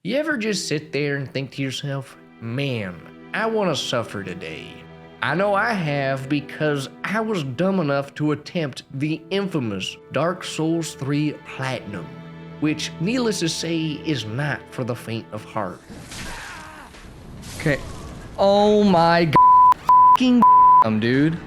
You ever just sit there and think to yourself, man, I want to suffer today? I know I have because I was dumb enough to attempt the infamous Dark Souls 3 Platinum, which needless to say is not for the faint of heart. Okay. Oh my fucking dude.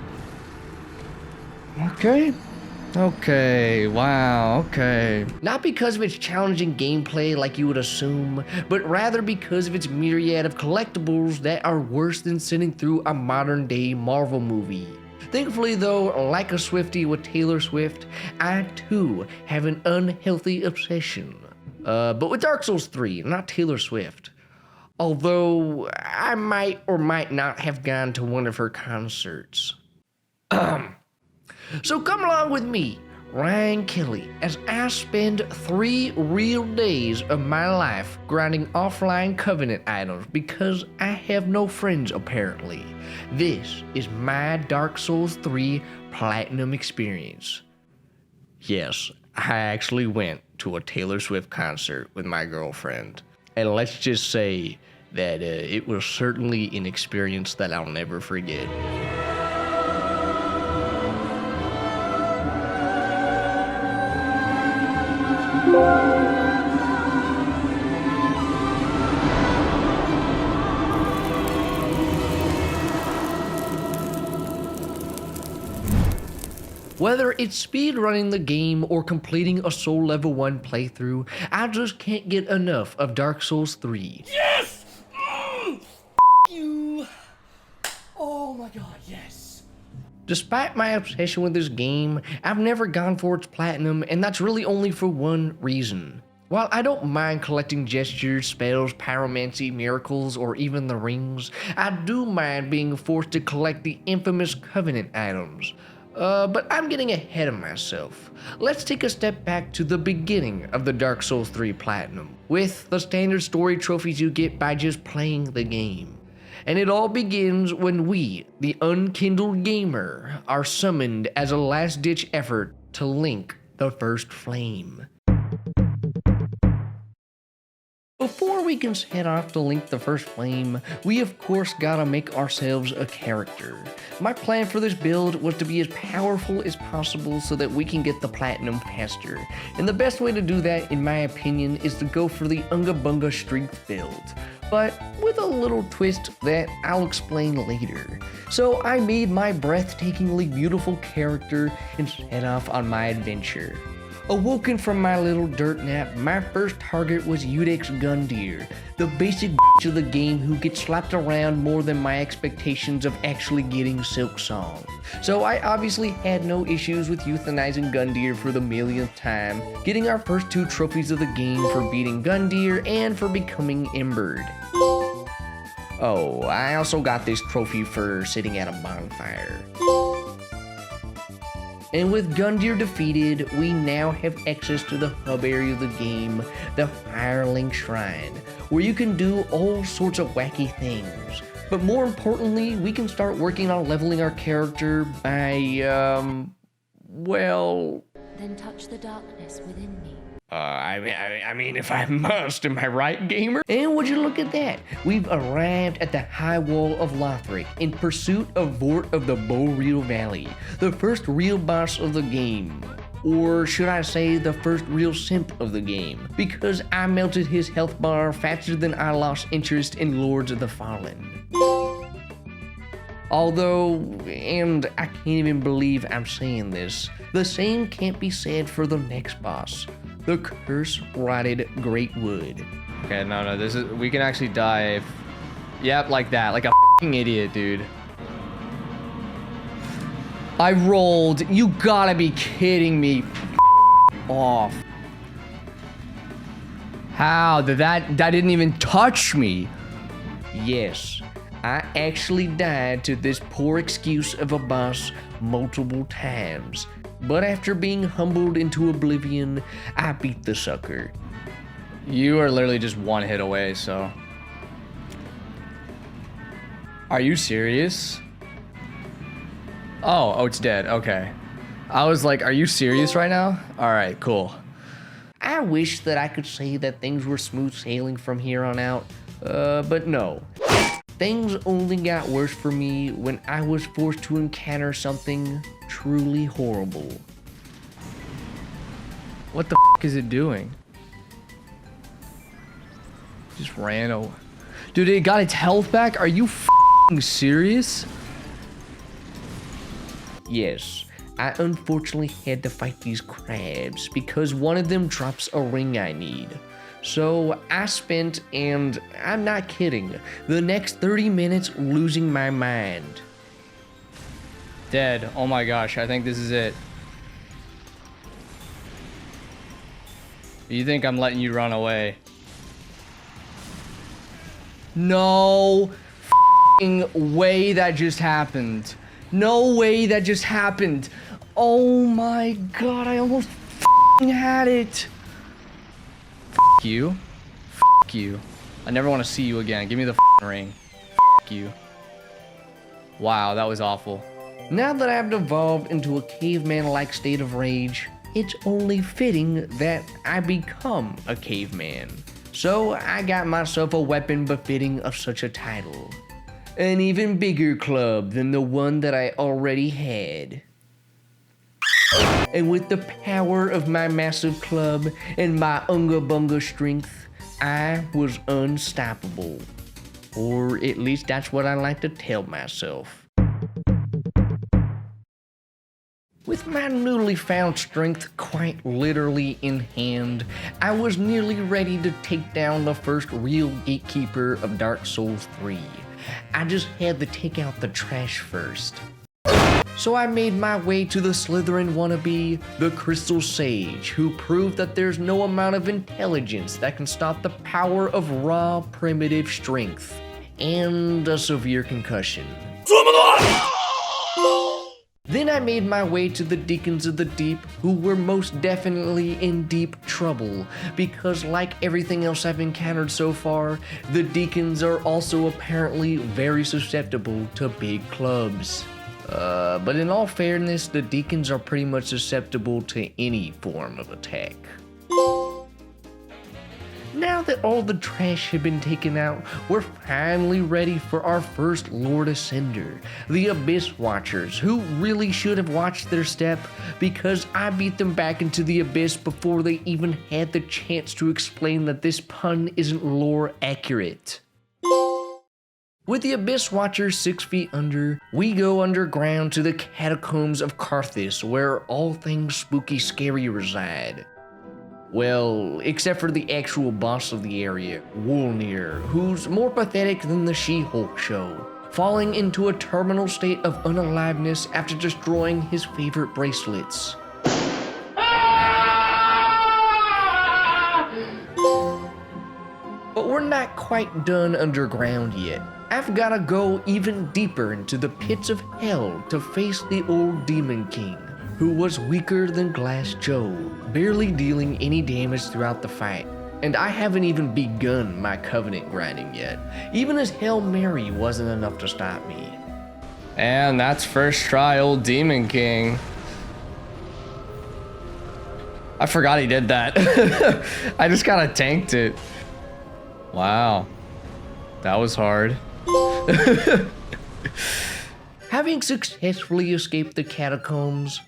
Okay, wow, okay. Not because of its challenging gameplay like you would assume, but rather because of its myriad of collectibles that are worse than sitting through a modern day Marvel movie. Thankfully though, like a Swiftie with Taylor Swift, I too have an unhealthy obsession. But with Dark Souls 3, not Taylor Swift. Although I might or might not have gone to one of her concerts. So come along with me, Ryan Kelly, as I spend 3 real days of my life grinding offline Covenant items because I have no friends apparently. This is my Dark Souls 3 Platinum experience. Yes, I actually went to a Taylor Swift concert with my girlfriend. And let's just say that it was certainly an experience that I'll never forget. Whether it's speedrunning the game or completing a Soul Level 1 playthrough, I just can't get enough of Dark Souls 3. Yes! You. Oh my god, yes. Despite my obsession with this game, I've never gone for its platinum, and that's really only for one reason. While I don't mind collecting gestures, spells, pyromancy, miracles, or even the rings, I do mind being forced to collect the infamous Covenant items. But I'm getting ahead of myself. Let's take a step back to the beginning of the Dark Souls 3 Platinum, with the standard story trophies you get by just playing the game. And it all begins when we, the unkindled gamer, are summoned as a last-ditch effort to link the first flame. Before we can head off to link the first flame, we of course gotta make ourselves a character. My plan for this build was to be as powerful as possible so that we can get the platinum faster. And the best way to do that, in my opinion, is to go for the Unga Bunga strength build, but with a little twist that I'll explain later. So I made my breathtakingly beautiful character and set off on my adventure. Awoken from my little dirt nap, my first target was Udex Gundyr, the basic bitch of the game who gets slapped around more than my expectations of actually getting Silk Song. So I obviously had no issues with euthanizing Gundyr for the millionth time, getting our first 2 trophies of the game for beating Gundyr and for becoming Embered. Oh, I also got this trophy for sitting at a bonfire. And with Gundyr defeated, we now have access to the hub area of the game, the Firelink Shrine, where you can do all sorts of wacky things. But more importantly, we can start working on leveling our character by, well... Then touch the darkness within me. I mean, if I must, am I right, gamer? And would you look at that? We've arrived at the High Wall of Lothric in pursuit of Vort of the Boreal Valley, the first real boss of the game. Or should I say the first real simp of the game, because I melted his health bar faster than I lost interest in Lords of the Fallen. Although, and I can't even believe I'm saying this, the same can't be said for the next boss, the Curse-Rotted Great Wood. Okay, no, this is, we can actually die if, yep, like that, like a fucking idiot, dude. I rolled, you gotta be kidding me. Off. How did that didn't even touch me? Yes, I actually died to this poor excuse of a boss multiple times. But after being humbled into oblivion, I beat the sucker. You are literally just 1 hit away, so. Are you serious? Oh, it's dead, okay. I was like, are you serious right now? All right, cool. I wish that I could say that things were smooth sailing from here on out, but no. Things only got worse for me when I was forced to encounter something truly horrible. What the is it doing? Just ran away. Dude, it got its health back? Are you serious? Yes, I unfortunately had to fight these crabs because one of them drops a ring I need. So I spent, and I'm not kidding, the next 30 minutes losing my mind. Dead. Oh my gosh, I think this is it. You think I'm letting you run away? No way that just happened. No way that just happened. Oh my god, I almost had it. You. You. I never want to see you again. Give me the ring. You. Wow, that was awful. Now that I've devolved into a caveman-like state of rage, it's only fitting that I become a caveman. So I got myself a weapon befitting of such a title. An even bigger club than the one that I already had. And with the power of my massive club and my unga bunga strength, I was unstoppable. Or at least that's what I like to tell myself. With my newly found strength quite literally in hand, I was nearly ready to take down the first real gatekeeper of Dark Souls 3. I just had to take out the trash first. So I made my way to the Slytherin wannabe, the Crystal Sage, who proved that there's no amount of intelligence that can stop the power of raw, primitive strength, and a severe concussion. Then I made my way to the Deacons of the Deep, who were most definitely in deep trouble, because like everything else I've encountered so far, the Deacons are also apparently very susceptible to big clubs. But in all fairness, the Deacons are pretty much susceptible to any form of attack. Now that all the trash had been taken out, we're finally ready for our first Lord Ascender, the Abyss Watchers, who really should have watched their step because I beat them back into the Abyss before they even had the chance to explain that this pun isn't lore accurate. With the Abyss Watchers 6 feet under, we go underground to the catacombs of Karthus, where all things spooky scary reside. Well, except for the actual boss of the area, Wolnir, who's more pathetic than the She-Hulk show, falling into a terminal state of unaliveness after destroying his favorite bracelets. But we're not quite done underground yet. I've gotta go even deeper into the pits of hell to face the old Demon King, who was weaker than Glass Joe, barely dealing any damage throughout the fight. And I haven't even begun my Covenant grinding yet. Even his Hail Mary wasn't enough to stop me. And that's first try old Demon King. I forgot he did that. I just kind of tanked it. Wow. That was hard. Having successfully escaped the catacombs,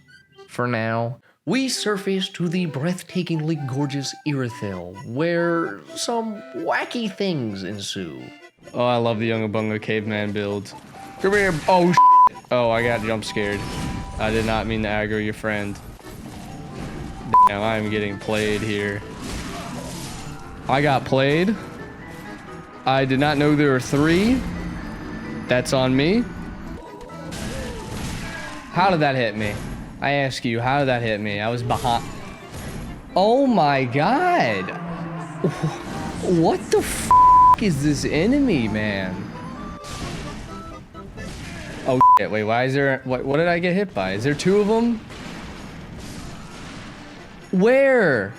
for now, we surface to the breathtakingly gorgeous Irithyll, where some wacky things ensue. Oh, I love the Unga Bunga caveman build. Come here. Oh, oh, I got jump scared. I did not mean to aggro your friend. Damn, I'm getting played here. I got played. I did not know there were 3. That's on me. How did that hit me? I ask you, how did that hit me? I was behind. Oh my god. What the f is this enemy, man? Oh shit, wait, why is there, what did I get hit by? Is there 2 of them? Where?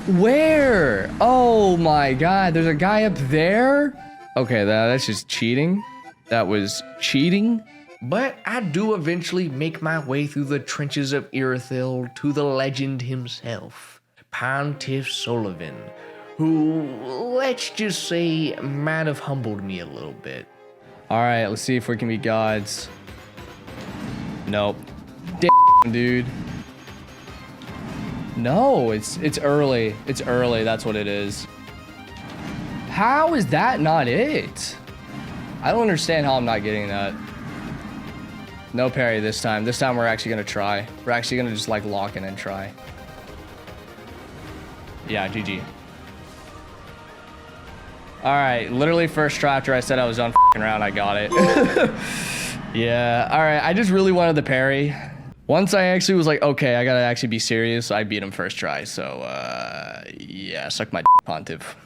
Where? Oh my god, there's a guy up there? Okay, that's just cheating. That was cheating. But I do eventually make my way through the trenches of Irithyll to the legend himself, Pontiff Sullivan, who, let's just say, might have humbled me a little bit. All right, let's see if we can be gods. Nope. Damn, dude. No, it's early. It's early. That's what it is. How is that not it? I don't understand how I'm not getting that. No parry this time. This time we're actually gonna try. We're actually gonna just like lock in and try. Yeah, GG. All right, literally first try after I said I was done f***ing around, I got it. Yeah, all right, I just really wanted the parry. Once I actually was like, okay, I gotta actually be serious, I beat him first try, so yeah, suck my Pontiff.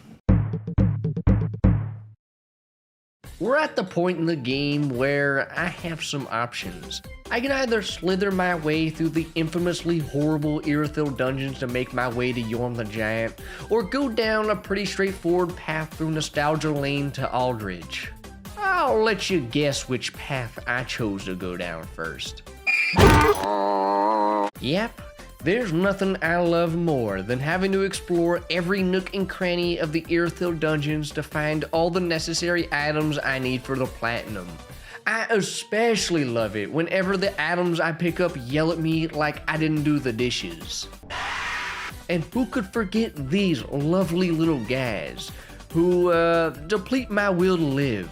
We're at the point in the game where I have some options. I can either slither my way through the infamously horrible Irithyll dungeons to make my way to Yorm the Giant, or go down a pretty straightforward path through Nostalgia Lane to Aldridge. I'll let you guess which path I chose to go down first. Yep. There's nothing I love more than having to explore every nook and cranny of the Irithyll dungeons to find all the necessary items I need for the platinum. I especially love it whenever the items I pick up yell at me like I didn't do the dishes. And who could forget these lovely little guys who deplete my will to live.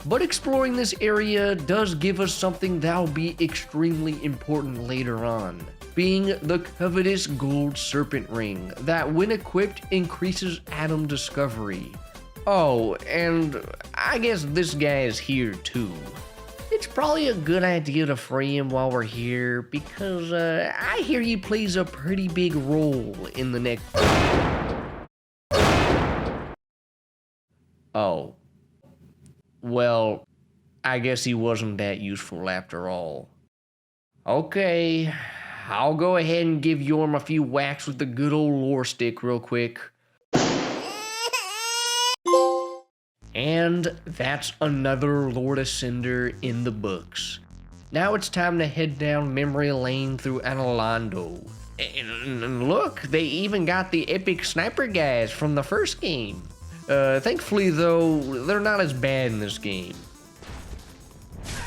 But exploring this area does give us something that'll be extremely important later on, being the covetous gold serpent ring that when equipped increases atom discovery. Oh, and I guess this guy is here too. It's probably a good idea to free him while we're here because I hear he plays a pretty big role in the next... Oh. Well, I guess he wasn't that useful after all. Okay, I'll go ahead and give Yorm a few whacks with the good old lore stick real quick. And that's another Lord Ascender in the books. Now it's time to head down memory lane through Analondo. And look, they even got the epic sniper guys from the first game. Thankfully though, they're not as bad in this game.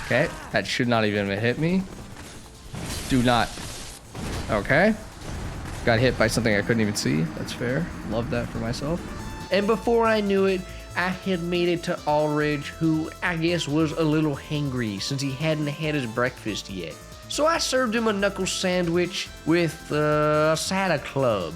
Okay, that should not even have hit me. Do not. Okay. Got hit by something I couldn't even see. That's fair. Love that for myself. And before I knew it, I had made it to Aldridge, who I guess was a little hangry since he hadn't had his breakfast yet. So I served him a knuckle sandwich with a Santa Club.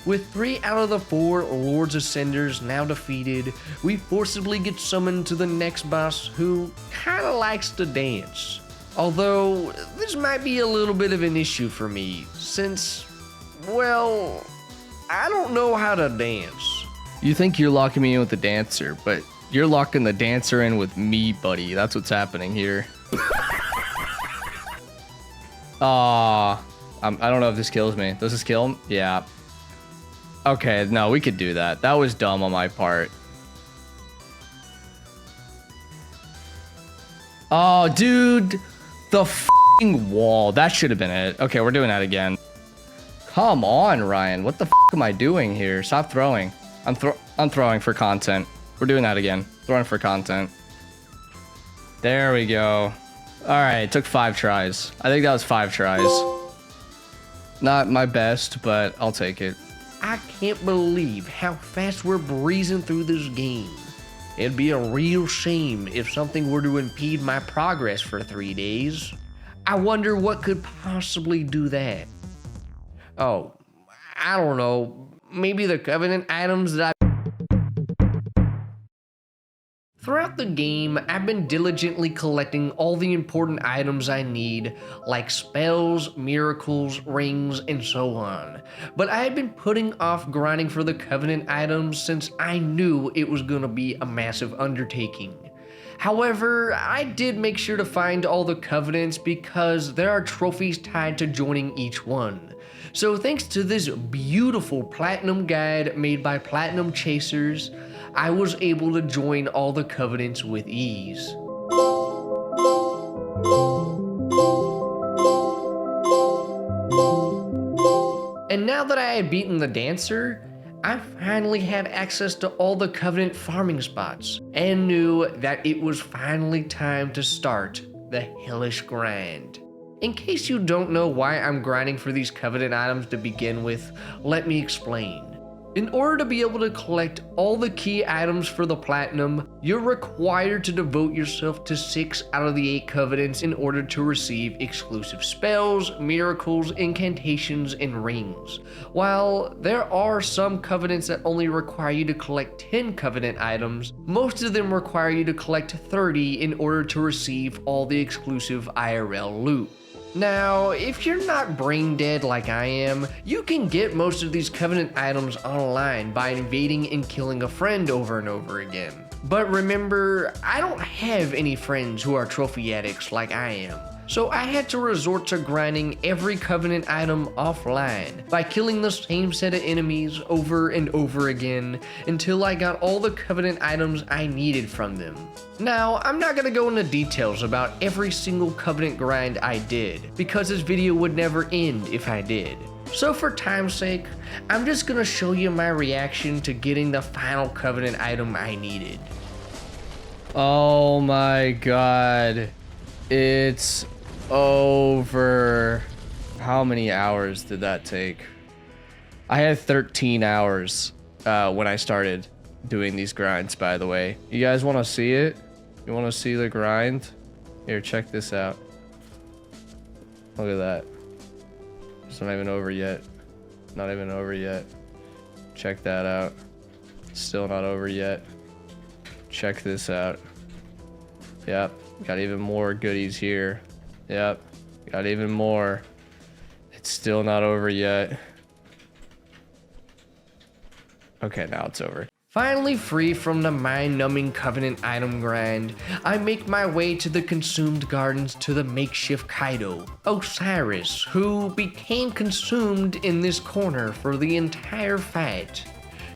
With 3 out of the 4 Lords Ascenders now defeated, we forcibly get summoned to the next boss who kinda likes to dance. Although, this might be a little bit of an issue for me, since, well, I don't know how to dance. You think you're locking me in with the dancer, but you're locking the dancer in with me, buddy. That's what's happening here. I don't know if this kills me. Does this kill him? Yeah. Okay, no, we could do that. That was dumb on my part. Oh, dude. The f***ing wall. That should have been it. Okay, we're doing that again. Come on, Ryan. What the f*** am I doing here? Stop throwing. I'm throwing for content. We're doing that again. Throwing for content. There we go. Alright, it took 5 tries. I think that was 5 tries. Not my best, but I'll take it. I can't believe how fast we're breezing through this game. It'd be a real shame if something were to impede my progress for 3 days. I wonder what could possibly do that. Oh, I don't know. Maybe the Covenant items that Throughout the game, I've been diligently collecting all the important items I need, like spells, miracles, rings, and so on. But I had been putting off grinding for the Covenant items since I knew it was gonna be a massive undertaking. However, I did make sure to find all the Covenants because there are trophies tied to joining each one. So thanks to this beautiful Platinum guide made by Platinum Chasers, I was able to join all the Covenants with ease. had beaten the dancer, I finally had access to all the Covenant farming spots and knew that it was finally time to start the hellish grind. In case you don't know why I'm grinding for these Covenant items to begin with, let me explain. In order to be able to collect all the key items for the platinum, you're required to devote yourself to 6 out of the 8 covenants in order to receive exclusive spells, miracles, incantations, and rings. While there are some covenants that only require you to collect 10 covenant items, most of them require you to collect 30 in order to receive all the exclusive IRL loot. Now, if you're not brain dead like I am, you can get most of these Covenant items online by invading and killing a friend over and over again. But remember, I don't have any friends who are trophy addicts like I am. So I had to resort to grinding every Covenant item offline by killing the same set of enemies over and over again until I got all the Covenant items I needed from them. Now, I'm not going to go into details about every single Covenant grind I did, because this video would never end if I did. So for time's sake, I'm just going to show you my reaction to getting the final Covenant item I needed. Oh my god. It's over. How many hours did that take? I had 13 hours when I started doing these grinds, by the way. You guys want to see it? You want to see the grind? Here, check this out. Look at that. It's not even over yet. Not even over yet. Check that out. Still not over yet. Check this out. Yep. Got even more goodies here. Yep. Got even more. It's still not over yet. Okay, now it's over. Finally free from the mind-numbing Covenant item grind, I make my way to the consumed gardens to the makeshift Kaido, Osiris, who became consumed in this corner for the entire fight.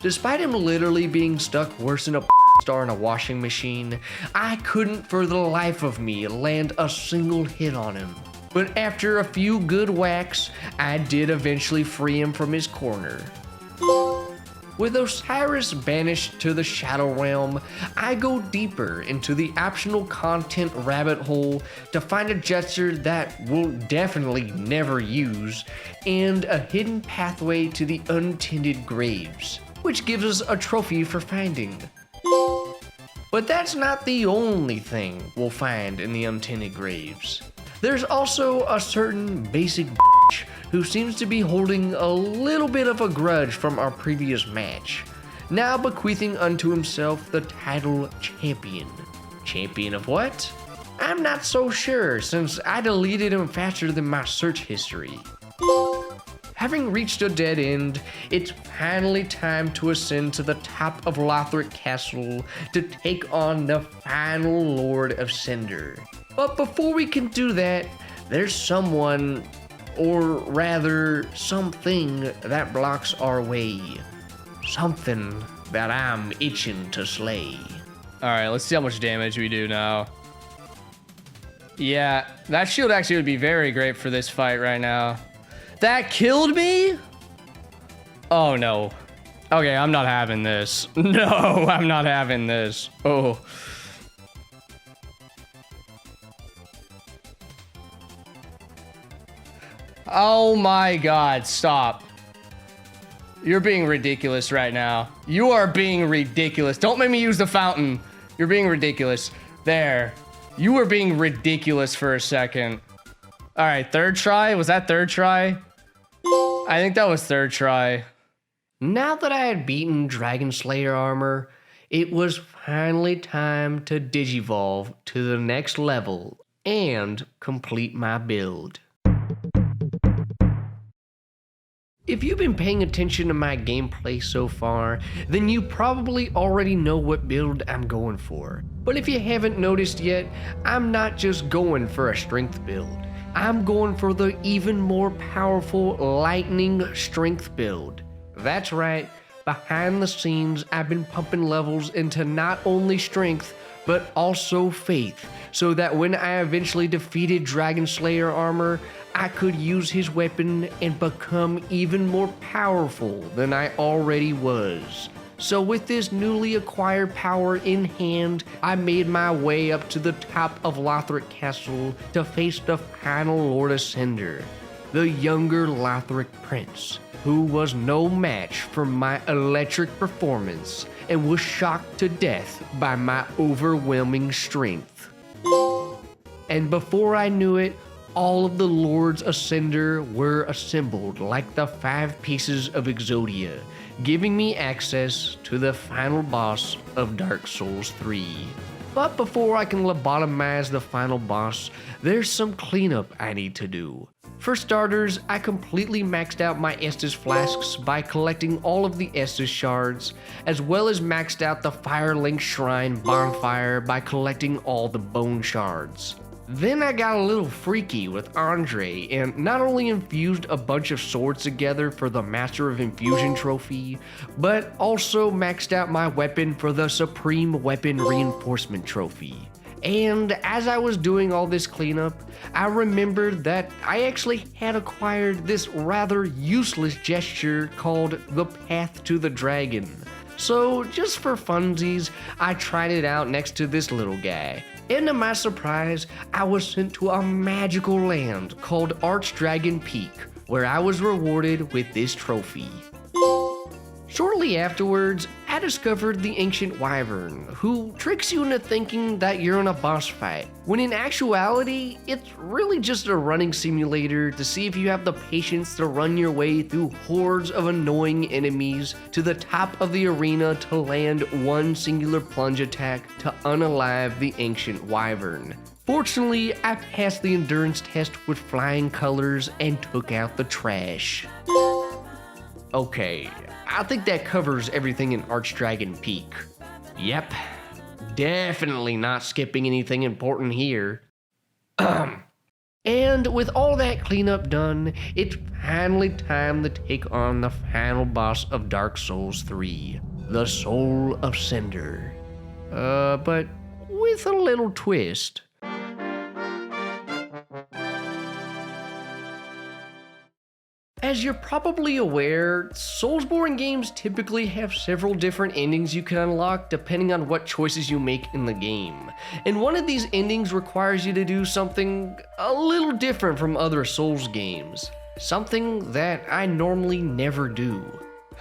Despite him literally being stuck worse than a star in a washing machine, I couldn't for the life of me land a single hit on him. But after a few good whacks, I did eventually free him from his corner. With Osiris banished to the Shadow Realm, I go deeper into the optional content rabbit hole to find a jester that we'll definitely never use, and a hidden pathway to the untended graves, which gives us a trophy for finding. But that's not the only thing we'll find in the untended graves. There's also a certain basic bitch who seems to be holding a little bit of a grudge from our previous match, now bequeathing unto himself the title Champion. Champion of what? I'm not so sure, since I deleted him faster than my search history. Having reached a dead end, it's finally time to ascend to the top of Lothric Castle to take on the final Lord of Cinder. But before we can do that, there's someone, or rather something, that blocks our way. Something that I'm itching to slay. Alright, let's see how much damage we do now. Yeah, that shield actually would be very great for this fight right now. That killed me? Oh no. Okay, I'm not having this. No, I'm not having this. Oh. Oh my god, stop. You're being ridiculous right now. You are being ridiculous. Don't make me use the fountain. You're being ridiculous. There. You were being ridiculous for a second. All right, third try? Was that third try? I think that was third try. Now that I had beaten Dragon Slayer armor, it was finally time to digivolve to the next level and complete my build. If you've been paying attention to my gameplay so far, then you probably already know what build I'm going for. But if you haven't noticed yet, I'm not just going for a strength build. I'm going for the even more powerful lightning strength build. That's right, Behind the scenes, I've been pumping levels into not only strength, but also faith, so that when I eventually defeated Dragon Slayer armor, I could use his weapon and become even more powerful than I already was. So with this newly acquired power in hand, I made my way up to the top of Lothric Castle to face the final Lord Ascender, the younger Lothric Prince, who was no match for my electric performance and was shocked to death by my overwhelming strength. And before I knew it, all of the Lords Ascender were assembled like the 5 pieces of Exodia, giving me access to the final boss of Dark Souls 3. But before I can lobotomize the final boss, there's some cleanup I need to do. For starters, I completely maxed out my Estus flasks by collecting all of the Estus shards, as well as maxed out the Firelink Shrine bonfire by collecting all the bone shards. Then I got a little freaky with Andre and not only infused a bunch of swords together for the Master of Infusion trophy, but also maxed out my weapon for the Supreme Weapon Reinforcement trophy. And as I was doing all this cleanup, I remembered that I actually had acquired this rather useless gesture called the Path to the Dragon. So just for funsies, I tried it out next to this little guy. And to my surprise, I was sent to a magical land called Archdragon Peak, where I was rewarded with this trophy. Shortly afterwards, I discovered the Ancient Wyvern, who tricks you into thinking that you're in a boss fight, when in actuality, it's really just a running simulator to see if you have the patience to run your way through hordes of annoying enemies to the top of the arena to land one singular plunge attack to unalive the Ancient Wyvern. Fortunately, I passed the endurance test with flying colors and took out the trash. Okay, I think that covers everything in Archdragon Peak. Yep, definitely not skipping anything important here. And with all that cleanup done, it's finally time to take on the final boss of Dark Souls 3, the Soul of Cinder. But with a little twist. As you're probably aware, Soulsborne games typically have several different endings you can unlock depending on what choices you make in the game. And one of these endings requires you to do something a little different from other Souls games. Something that I normally never do.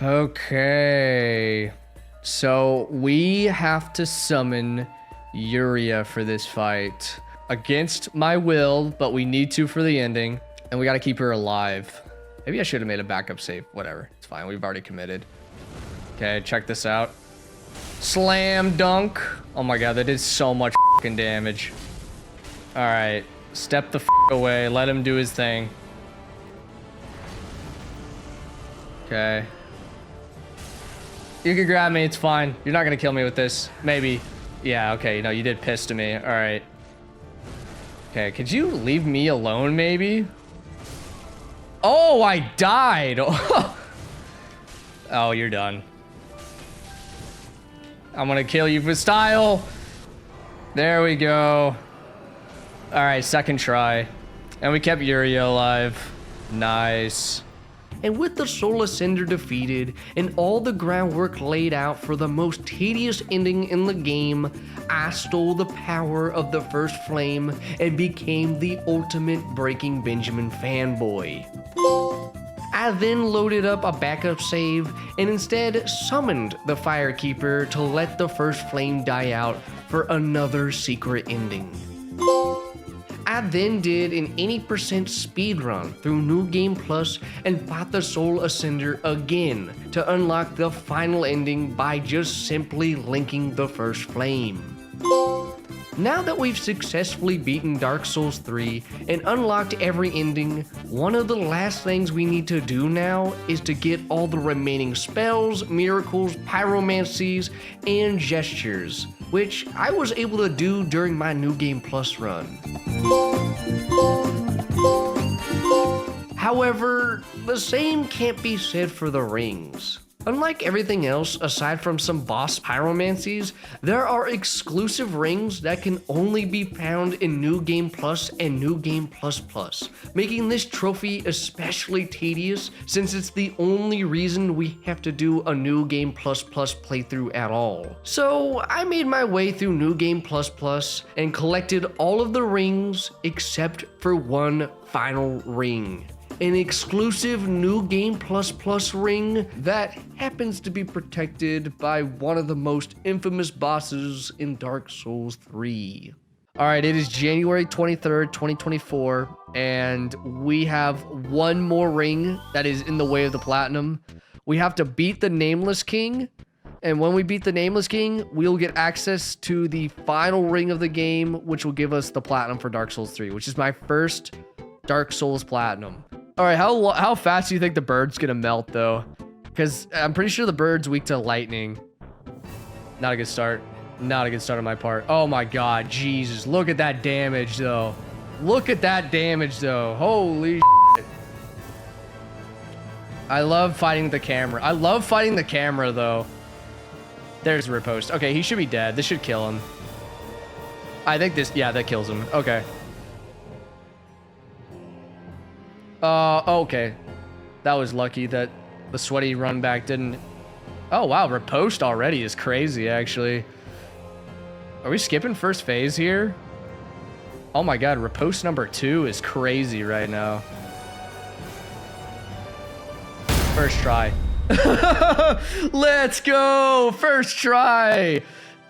Okay. So we have to summon Yuria for this fight. Against my will, but we need to for the ending. And we gotta keep her alive. Maybe I should have made a backup save. Whatever. It's fine. We've already committed. Okay, check this out. Slam dunk. Oh my god, that did so much fucking damage. Alright. Step the away. Let him do his thing. Okay. You can grab me. It's fine. You're not going to kill me with this. Maybe. Yeah, okay. No, you did piss to me. Alright. Okay, could you leave me alone, maybe? Oh, I died. Oh, you're done. I'm gonna kill you for style. There we go. All right, second try. And we kept Yuria alive. Nice. And with the Soul Ascender defeated and all the groundwork laid out for the most tedious ending in the game, I stole the power of the First Flame and became the ultimate Breaking Benjamin fanboy. I then loaded up a backup save and instead summoned the Firekeeper to let the First Flame die out for another secret ending. I then did an 80% speedrun through New Game Plus and fought the Soul Ascender again to unlock the final ending by just simply linking the First Flame. Now that we've successfully beaten Dark Souls 3 and unlocked every ending, one of the last things we need to do now is to get all the remaining spells, miracles, pyromancies, and gestures, which I was able to do during my New Game Plus run. However, the same can't be said for the rings. Unlike everything else, aside from some boss pyromancies, there are exclusive rings that can only be found in New Game Plus and New Game Plus Plus, making this trophy especially tedious since it's the only reason we have to do a New Game Plus Plus playthrough at all. So I made my way through New Game Plus Plus and collected all of the rings except for one final ring. An exclusive New Game Plus Plus ring that happens to be protected by one of the most infamous bosses in Dark Souls 3. All right, it is January 23rd, 2024, and we have one more ring that is in the way of the platinum. We have to beat the Nameless King, and when we beat the Nameless King, we'll get access to the final ring of the game, which will give us the platinum for Dark Souls 3, which is my first Dark Souls platinum. All right, how fast do you think the bird's gonna melt though? Because I'm pretty sure the bird's weak to lightning. Not a good start. Not a good start on my part. Oh my god, Jesus. Look at that damage though. Look at that damage though. Holy shit. I love fighting the camera. I love fighting the camera though. There's the riposte. Okay, he should be dead. This should kill him. I think this, yeah, that kills him. Okay. Okay. That was lucky that the sweaty run back didn't... Oh, wow. Riposte already is crazy, actually. Are we skipping first phase here? Oh my god, riposte number 2 is crazy right now. First try. Let's go! First try!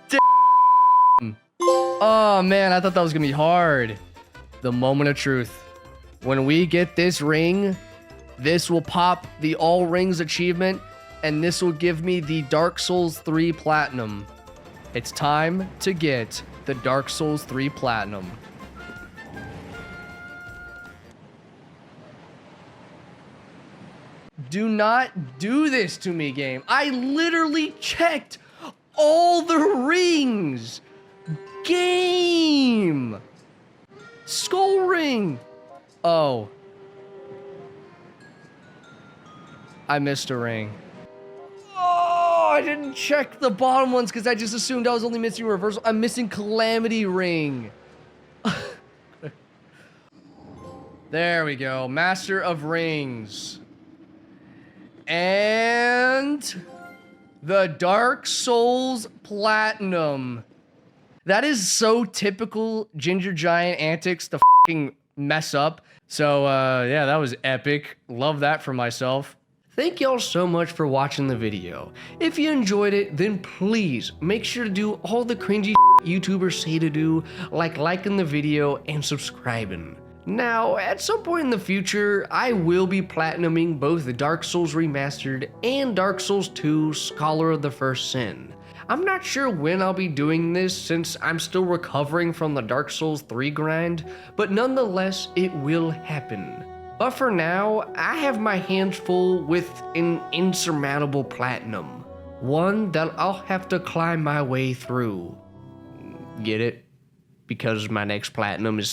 Damn. Oh, man. I thought that was gonna be hard. The moment of truth. When we get this ring, this will pop the All Rings achievement, and this will give me the Dark Souls 3 Platinum. It's time to get the Dark Souls 3 Platinum. Do not do this to me, game. I literally checked all the rings. Game. Skull ring. Oh. I missed a ring. Oh, I didn't check the bottom ones because I just assumed I was only missing reversal. I'm missing Calamity Ring. There we go. Master of Rings. And the Dark Souls Platinum. That is so typical Ginger Giant antics to fucking mess up. So yeah, that was epic. Love that for myself. Thank y'all so much for watching the video. If you enjoyed it, then please make sure to do all the cringy YouTubers say to do, like liking the video and subscribing. Now, at some point in the future, I will be platinuming both the Dark Souls Remastered and Dark Souls 2 Scholar of the First Sin. I'm not sure when I'll be doing this since I'm still recovering from the Dark Souls 3 grind, but nonetheless, it will happen. But for now, I have my hands full with an insurmountable platinum. One that I'll have to climb my way through. Get it? Because my next platinum is